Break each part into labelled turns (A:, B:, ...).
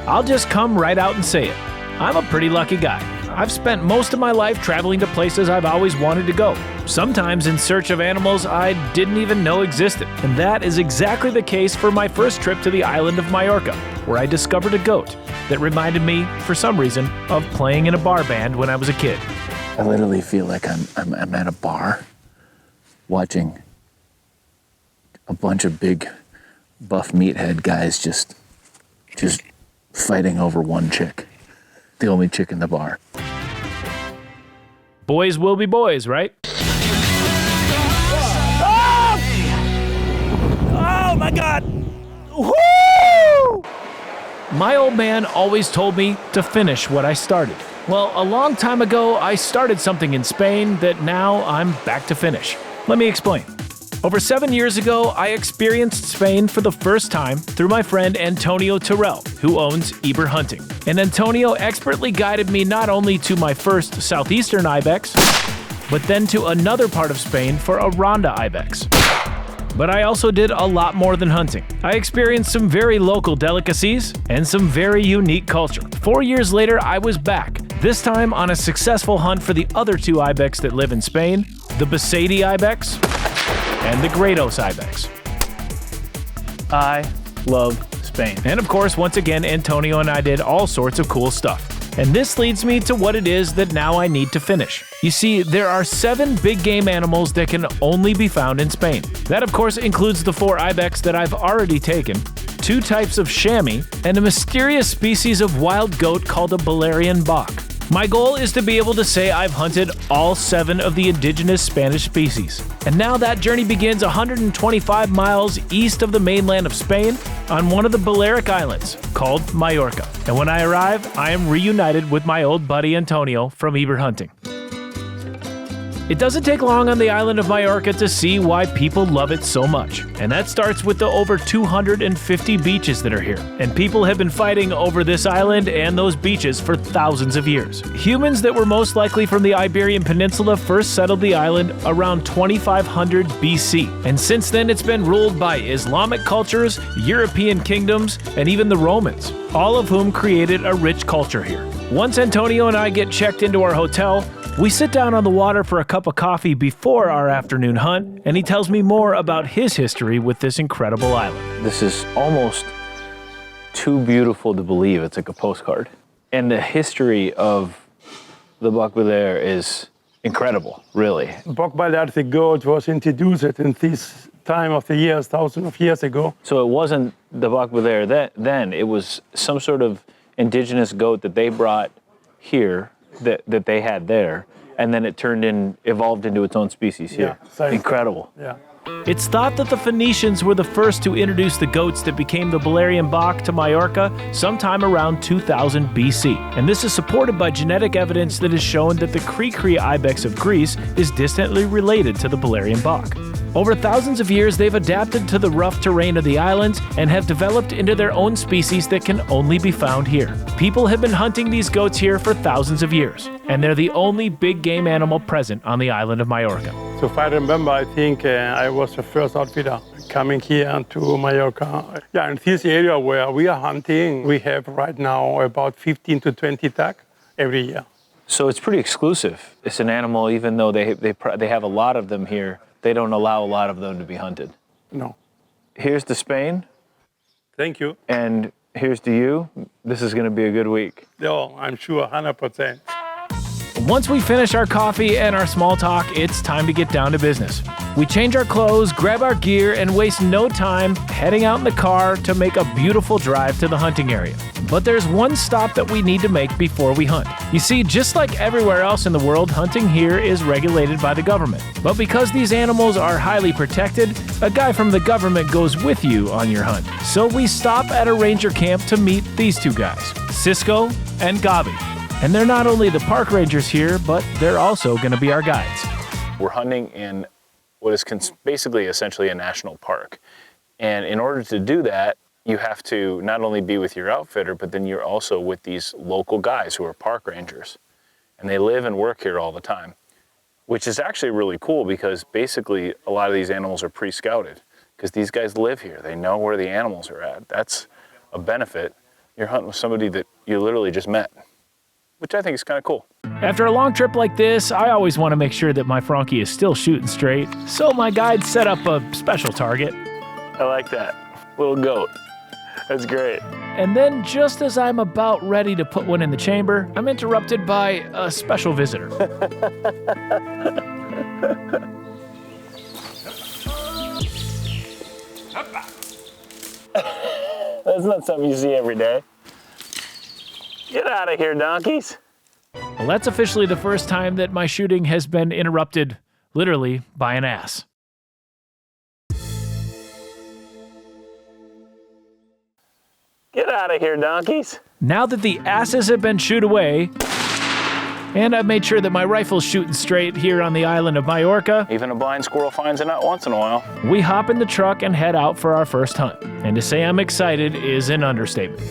A: I'll just come right out and say it. I'm a pretty lucky guy. I've spent most of my life traveling to places I've always wanted to go, sometimes in search of animals I didn't even know existed. And that is exactly the case for my first trip to the island of Mallorca, where I discovered a goat that reminded me, for some reason, of playing in a bar band when I was a kid.
B: I literally feel like I'm at a bar watching a bunch of big buff meathead guys just fighting over one chick. The only chick in the bar.
A: Boys will be boys, right?
C: Oh my God! Woo!
A: My old man always told me to finish what I started. Well, a long time ago, I started something in Spain that now I'm back to finish. Let me explain. Over 7 years ago, I experienced Spain for the first time through my friend Antonio Terrell, who owns Iberhunting. And Antonio expertly guided me not only to my first southeastern ibex, but then to another part of Spain for a Ronda ibex. But I also did a lot more than hunting. I experienced some very local delicacies and some very unique culture. 4 years later, I was back, this time on a successful hunt for the other two ibex that live in Spain, the Bacete ibex and the Gredos ibex. I love Spain. And of course, once again, Antonio and I did all sorts of cool stuff. And this leads me to what it is that now I need to finish. You see, there are 7 big game animals that can only be found in Spain. That of course includes the 4 ibex that I've already taken, 2 types of chamois, and a mysterious species of wild goat called a Balearean bok. My goal is to be able to say I've hunted all 7 of the indigenous Spanish species. And now that journey begins 125 miles east of the mainland of Spain on one of the Balearic Islands called Mallorca. And when I arrive, I am reunited with my old buddy Antonio from Iberhunting. It doesn't take long on the island of Mallorca to see why people love it so much. And that starts with the over 250 beaches that are here. And people have been fighting over this island and those beaches for thousands of years. Humans that were most likely from the Iberian Peninsula first settled the island around 2500 BC. And since then it's been ruled by Islamic cultures, European kingdoms, and even the Romans, all of whom created a rich culture here. Once Antonio and I get checked into our hotel, we sit down on the water for a cup of coffee before our afternoon hunt, and he tells me more about his history with this incredible island.
B: This is almost too beautiful to believe. It's like a postcard. And the history of the Boc Balear is incredible, really.
D: Boc Balear, the goat, was introduced in this time of the years, thousands of years ago.
B: So it wasn't the Boc Balear then, it was some sort of indigenous goat that they brought here that they had there, and then it evolved into its own species here.
D: Yeah,
B: incredible.
D: Yeah.
A: It's thought that the Phoenicians were the first to introduce the goats that became the Balearian bok to Mallorca sometime around 2000 BC. And this is supported by genetic evidence that has shown that the Cri-Cri ibex of Greece is distantly related to the Balearian bok. Over thousands of years, they've adapted to the rough terrain of the islands and have developed into their own species that can only be found here. People have been hunting these goats here for thousands of years, and they're the only big game animal present on the island of Mallorca.
D: So if I remember, I think I was the first outfitter coming here to Mallorca. Yeah, in this area where we are hunting, we have right now about 15 to 20 duck every year.
B: So it's pretty exclusive. It's an animal, even though they have a lot of them here, they don't allow a lot of them to be hunted.
D: No.
B: Here's to Spain.
D: Thank you.
B: And here's to you. This is going to be a good week.
D: Oh, I'm sure, 100%.
A: Once we finish our coffee and our small talk, it's time to get down to business. We change our clothes, grab our gear, and waste no time heading out in the car to make a beautiful drive to the hunting area. But there's one stop that we need to make before we hunt. You see, just like everywhere else in the world, hunting here is regulated by the government. But because these animals are highly protected, a guy from the government goes with you on your hunt. So we stop at a ranger camp to meet these two guys, Cisco and Gabi. And they're not only the park rangers here, but they're also going to be our guides.
B: We're hunting in what is basically essentially a national park. And in order to do that, you have to not only be with your outfitter, but then you're also with these local guys who are park rangers. And they live and work here all the time, which is actually really cool because basically a lot of these animals are pre-scouted because these guys live here. They know where the animals are at. That's a benefit you're hunting with somebody that you literally just met, which I think is kind of cool.
A: After a long trip like this, I always want to make sure that my Frankie is still shooting straight, so my guide set up a special target.
B: I like that. Little goat. That's great.
A: And then just as I'm about ready to put one in the chamber, I'm interrupted by a special visitor.
B: That's not something you see every day. Get out of here, donkeys.
A: Well, that's officially the first time that my shooting has been interrupted, literally, by an ass.
B: Get out of here, donkeys.
A: Now that the asses have been shooed away, and I've made sure that my rifle's shooting straight here on the island of Mallorca,
B: Even a blind squirrel finds a nut once in a while.
A: we hop in the truck and head out for our first hunt. And to say I'm excited is an understatement.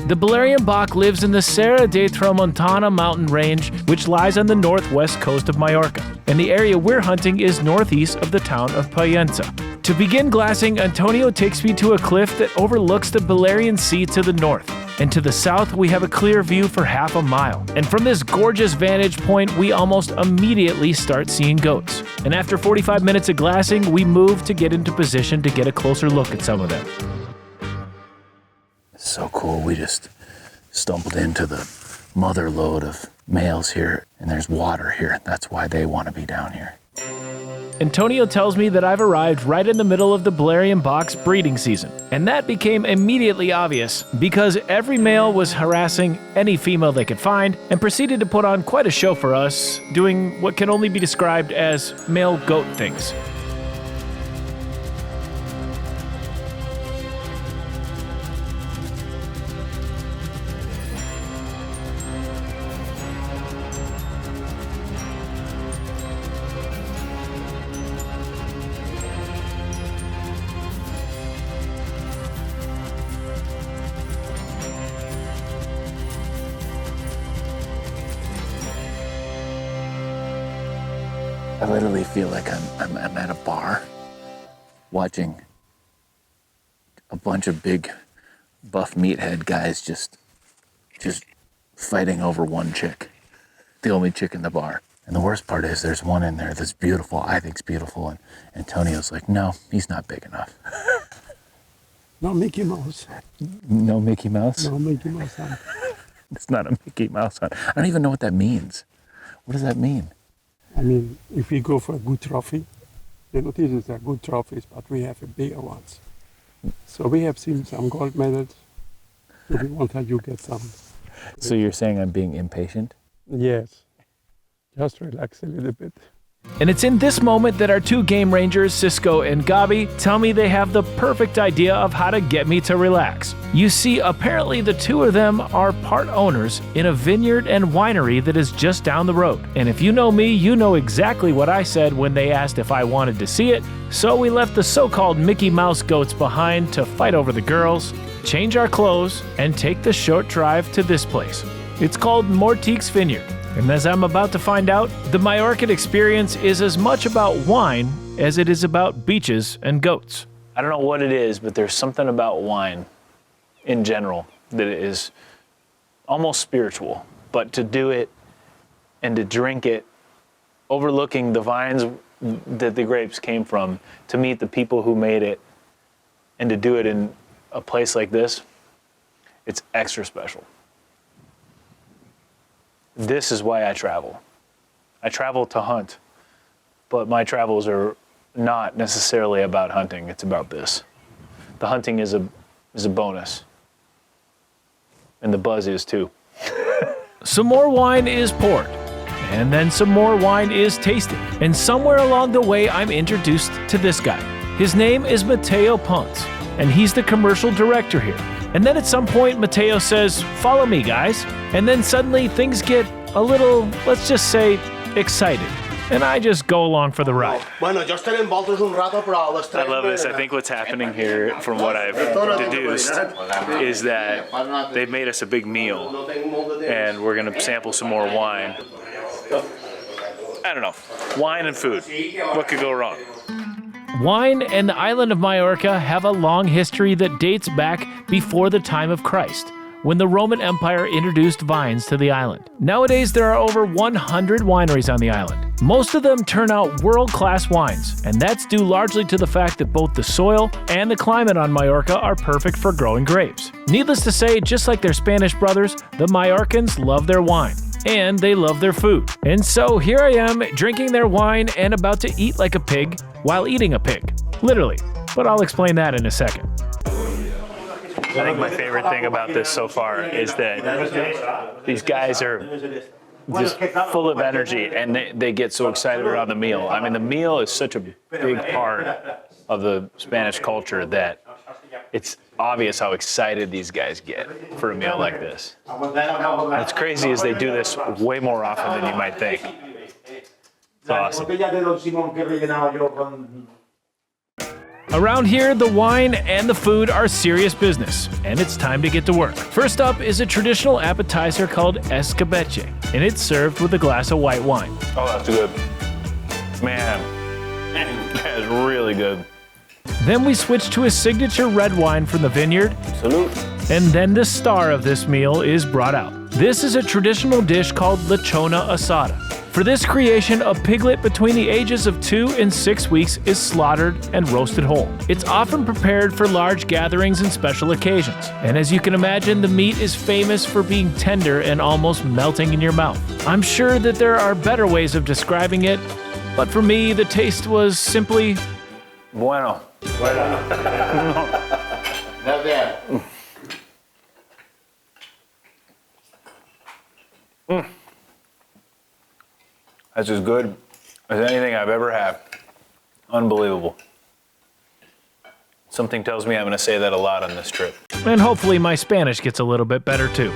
A: The Balearean Bach lives in the Serra de Tramontana mountain range, which lies on the northwest coast of Mallorca, and the area we're hunting is northeast of the town of Pollença. To begin glassing, Antonio takes me to a cliff that overlooks the Balearean Sea to the north, and to the south we have a clear view for half a mile. And from this gorgeous vantage point, we almost immediately start seeing goats. And after 45 minutes of glassing, we move to get into position to get a closer look at some of them.
B: So cool. We just stumbled into the mother lode of males here, and there's water here. That's why they want to be down here.
A: Antonio tells me that I've arrived right in the middle of the Balearean Bach's breeding season. And that became immediately obvious because every male was harassing any female they could find and proceeded to put on quite a show for us, doing what can only be described as male goat things.
B: I literally feel like I'm at a bar watching a bunch of big buff meathead guys just fighting over one chick, the only chick in the bar. And the worst part is there's one in there that's beautiful, I think's beautiful, and Antonio's like, no, he's not big enough.
D: No Mickey Mouse.
B: No Mickey Mouse?
D: No Mickey Mouse hunt.
B: It's not a Mickey Mouse hunt. I don't even know what that means. What does that mean?
D: I mean, if we go for a good trophy, these are good trophies, but we have bigger ones. So we have seen some gold medals. So we want that you get some.
B: So you're saying I'm being impatient?
D: Yes. Just relax a little bit.
A: And it's in this moment that our two game rangers, Cisco and Gabi, tell me they have the perfect idea of how to get me to relax. You see, apparently the two of them are part owners in a vineyard and winery that is just down the road. And if you know me, you know exactly what I said when they asked if I wanted to see it. So we left the so-called Mickey Mouse goats behind to fight over the girls, change our clothes, and take the short drive to this place. It's called Mortique's Vineyard. And as I'm about to find out, the Mallorcan experience is as much about wine as it is about beaches and goats.
B: I don't know what it is, but there's something about wine in general that is almost spiritual. But to do it and to drink it, overlooking the vines that the grapes came from, to meet the people who made it, and to do it in a place like this, it's extra special. This is why I travel. I travel to hunt, but my travels are not necessarily about hunting. It's about this. The hunting is a bonus, and the buzz is too.
A: Some more wine is poured, and then some more wine is tasted. And somewhere along the way, I'm introduced to this guy. His name is Mateo Ponce, and he's the commercial director here. And then at some point, Mateo says, "Follow me, guys." And then suddenly things get a little, let's just say, excited. And I just go along for the ride.
B: I love this. I think what's happening here, from what I've deduced, is that they've made us a big meal, and we're gonna sample some more wine. I don't know. Wine and food. What could go wrong?
A: Wine and the island of Mallorca have a long history that dates back before the time of Christ, when the Roman Empire introduced vines to the island. Nowadays, there are over 100 wineries on the island. Most of them turn out world-class wines, and that's due largely to the fact that both the soil and the climate on Mallorca are perfect for growing grapes. Needless to say, just like their Spanish brothers, the Mallorcans love their wine. And they love their food. And so here I am, drinking their wine and about to eat like a pig while eating a pig. Literally. But I'll explain that in a second.
B: I think my favorite thing about this so far is that these guys are just full of energy and they get so excited around the meal. I mean, the meal is such a big part of the Spanish culture that it's obvious how excited these guys get for a meal like this. What's crazy is they do this way more often than you might think. It's awesome.
A: Around here, the wine and the food are serious business, and it's time to get to work. First up is a traditional appetizer called escabeche, and it's served with a glass of white wine.
B: Oh, that's good. Man, that is really good.
A: Then we switch to a signature red wine from the vineyard.
B: Salute.
A: And then the star of this meal is brought out. This is a traditional dish called lechona asada. For this creation, a piglet between the ages of 2 and 6 weeks is slaughtered and roasted whole. It's often prepared for large gatherings and special occasions. And as you can imagine, the meat is famous for being tender and almost melting in your mouth. I'm sure that there are better ways of describing it, but for me, the taste was simply
B: Bueno.
E: Not bad.
B: That's as good as anything I've ever had. Unbelievable. Something tells me I'm going to say that a lot on this trip.
A: and hopefully my Spanish gets a little bit better too.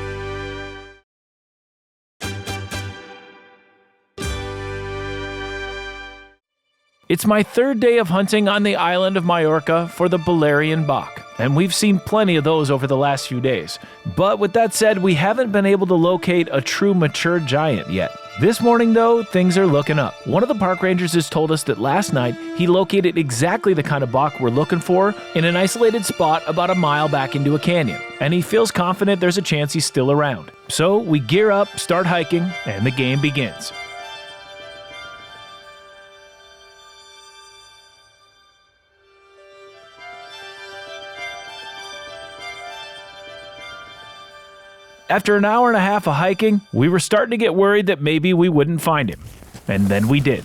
A: It's my third day of hunting on the island of Mallorca for the Balearean bok, and we've seen plenty of those over the last few days. But with that said, we haven't been able to locate a true mature giant yet. This morning though, things are looking up. One of the park rangers has told us that last night he located exactly the kind of bok we're looking for in an isolated spot about a mile back into a canyon, and he feels confident there's a chance he's still around. So we gear up, start hiking, and the game begins. After an hour and a half of hiking, we were starting to get worried that maybe we wouldn't find him. And then we did.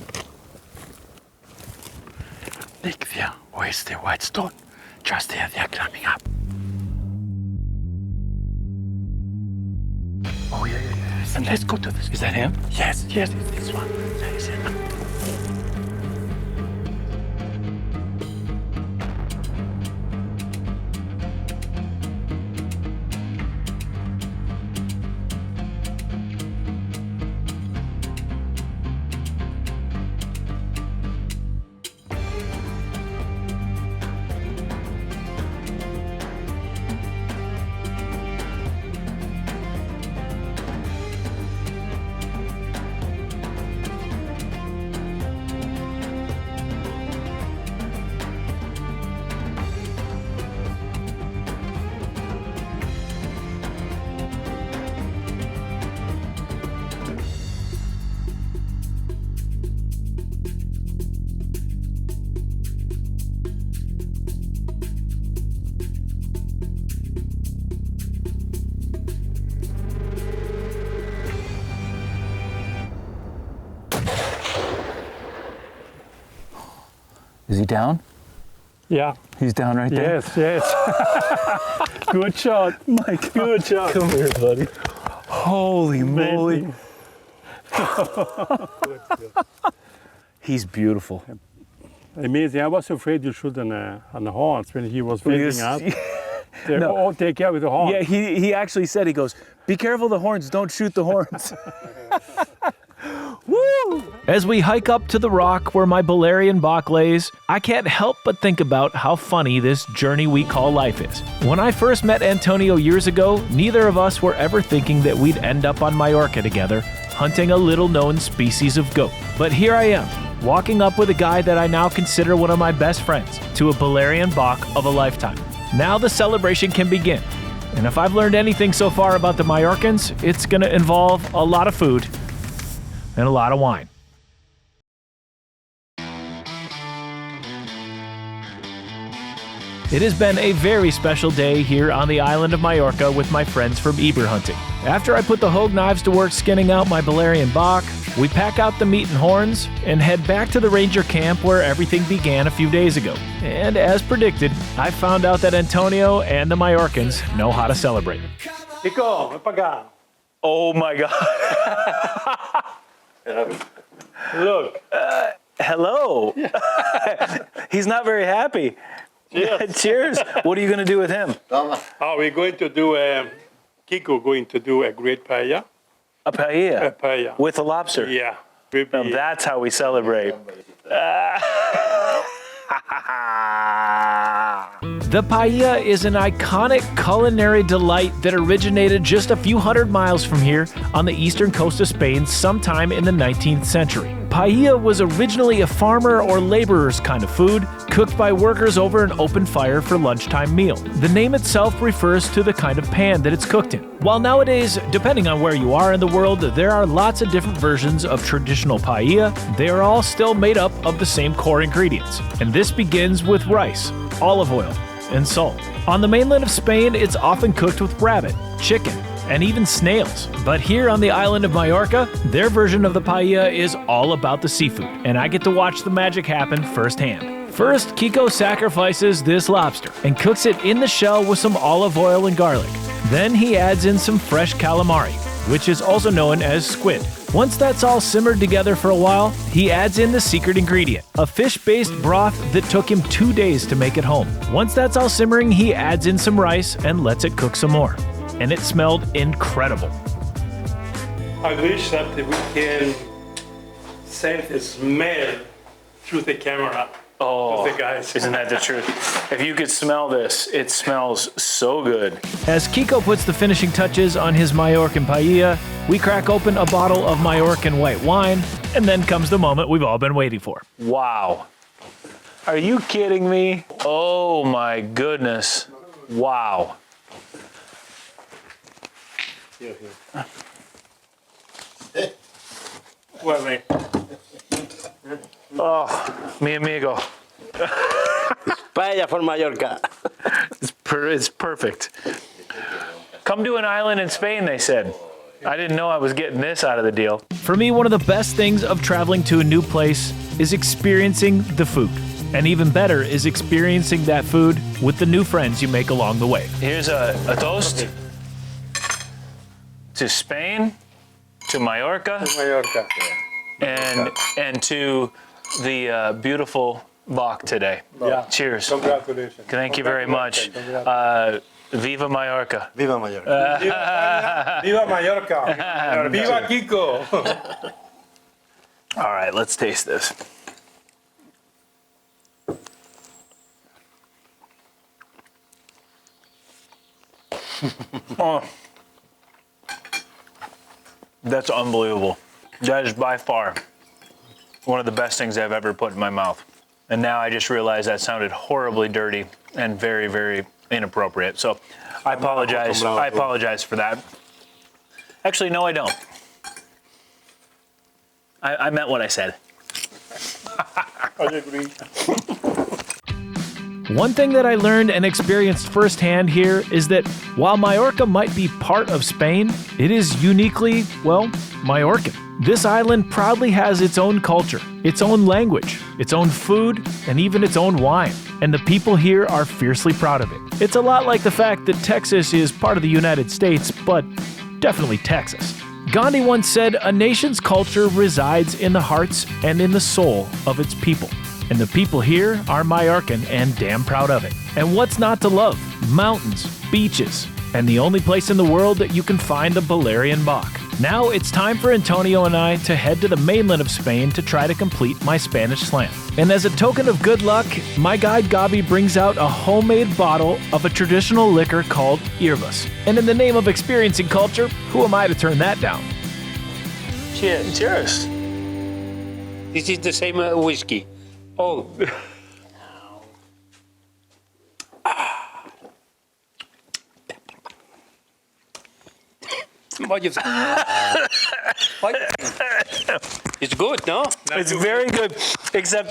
C: Nick, there. Where's the white stone? Just there, they're climbing up. Oh, yeah. And let's go to this. Is that him? Yes, it's this one. There is it.
B: Is he down?
D: Yeah.
B: He's down right there?
D: Yes. Good shot. Mike, good shot.
B: Come here, buddy. Holy moly. He's beautiful.
D: Amazing. I was afraid you shoot on the horns when he was waking up.
B: No.
D: Oh, take care with the horns.
B: Yeah, he actually said, he goes, be careful the horns, don't shoot the horns.
A: Woo! As we hike up to the rock where my Balearean bok lays, I can't help but think about how funny this journey we call life is. When I first met Antonio years ago, neither of us were ever thinking that we'd end up on Mallorca together, hunting a little-known species of goat. But here I am, walking up with a guy that I now consider one of my best friends to a Balearean Bach of a lifetime. Now the celebration can begin. And if I've learned anything so far about the Mallorcans, it's going to involve a lot of food and a lot of wine. It has been a very special day here on the island of Mallorca with my friends from Iberhunting. After I put the hogue knives to work skinning out my Balearean Bach, we pack out the meat and horns and head back to the ranger camp where everything began a few days ago. And as predicted, I found out that Antonio and the Mallorcans know how to celebrate.
D: Chico, ven pa' acá.
B: Oh my God.
D: Look.
B: Hello. He's not very happy.
D: Cheers.
B: Cheers. What are you going to do with him?
D: We're going to do Kiko going to do a great paella.
B: A paella.
D: A paella.
B: With a lobster.
D: Yeah.
B: Now that's how we celebrate.
A: The paella is an iconic culinary delight that originated just a few hundred miles from here on the eastern coast of Spain sometime in the 19th century. Paella was originally a farmer or laborer's kind of food, cooked by workers over an open fire for lunchtime meal. The name itself refers to the kind of pan that it's cooked in. While nowadays, depending on where you are in the world, there are lots of different versions of traditional paella, they are all still made up of the same core ingredients. And this begins with rice, olive oil, and salt. On the mainland of Spain, it's often cooked with rabbit, chicken, and even snails. But here on the island of Mallorca, their version of the paella is all about the seafood, and I get to watch the magic happen firsthand. First, Kiko sacrifices this lobster and cooks it in the shell with some olive oil and garlic. Then he adds in some fresh calamari, which is also known as squid. Once that's all simmered together for a while, he adds in the secret ingredient, a fish-based broth that took him 2 days to make at home. Once that's all simmering, he adds in some rice and lets it cook some more. And it smelled incredible.
D: I wish that we can send the smell through the camera.
B: Oh,
D: to the guys.
B: Isn't that the truth? If you could smell this, it smells so good.
A: As Kiko puts the finishing touches on his Mallorcan paella, we crack open a bottle of Mallorcan white wine, and then comes the moment we've all been waiting for.
B: Wow. Are you kidding me? Oh my goodness. Wow. Oh, mi amigo.
C: Paella for Mallorca.
B: It's perfect. Come to an island in Spain, they said. I didn't know I was getting this out of the deal.
A: For me, one of the best things of traveling to a new place is experiencing the food. And even better is experiencing that food with the new friends you make along the way.
B: Here's a toast to Spain, to Mallorca,
D: Mallorca.
B: and to the beautiful Bach today.
D: Yeah.
B: Cheers.
D: Congratulations.
B: Thank you very much. Viva Mallorca.
C: Viva Mallorca.
D: Viva Mallorca. Viva Kiko.
B: All right, let's taste this. Oh, that's unbelievable. That is by far one of the best things I've ever put in my mouth. And now I just realized that sounded horribly dirty and very, very inappropriate. So I apologize. I apologize for that. Actually, no, I don't. I meant what I said.
D: I agree.
A: One thing that I learned and experienced firsthand here is that while Mallorca might be part of Spain, it is uniquely, well, Mallorcan. This island proudly has its own culture, its own language, its own food, and even its own wine. And the people here are fiercely proud of it. It's a lot like the fact that Texas is part of the United States, but definitely Texas. Gandhi once said, "A nation's culture resides in the hearts and in the soul of its people." And the people here are Mallorcan and damn proud of it. And what's not to love? Mountains, beaches, and the only place in the world that you can find a Balearean Bach. Now it's time for Antonio and I to head to the mainland of Spain to try to complete my Spanish slam. And as a token of good luck, my guide Gabi brings out a homemade bottle of a traditional liquor called yerbas. And in the name of experiencing culture, who am I to turn that down?
B: Cheers. Cheers.
C: This is the same whiskey. Oh. What you think? It's good, no?
A: It's very good, except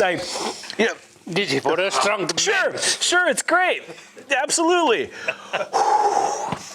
C: This is for a strong man.
A: Sure, it's great. Absolutely.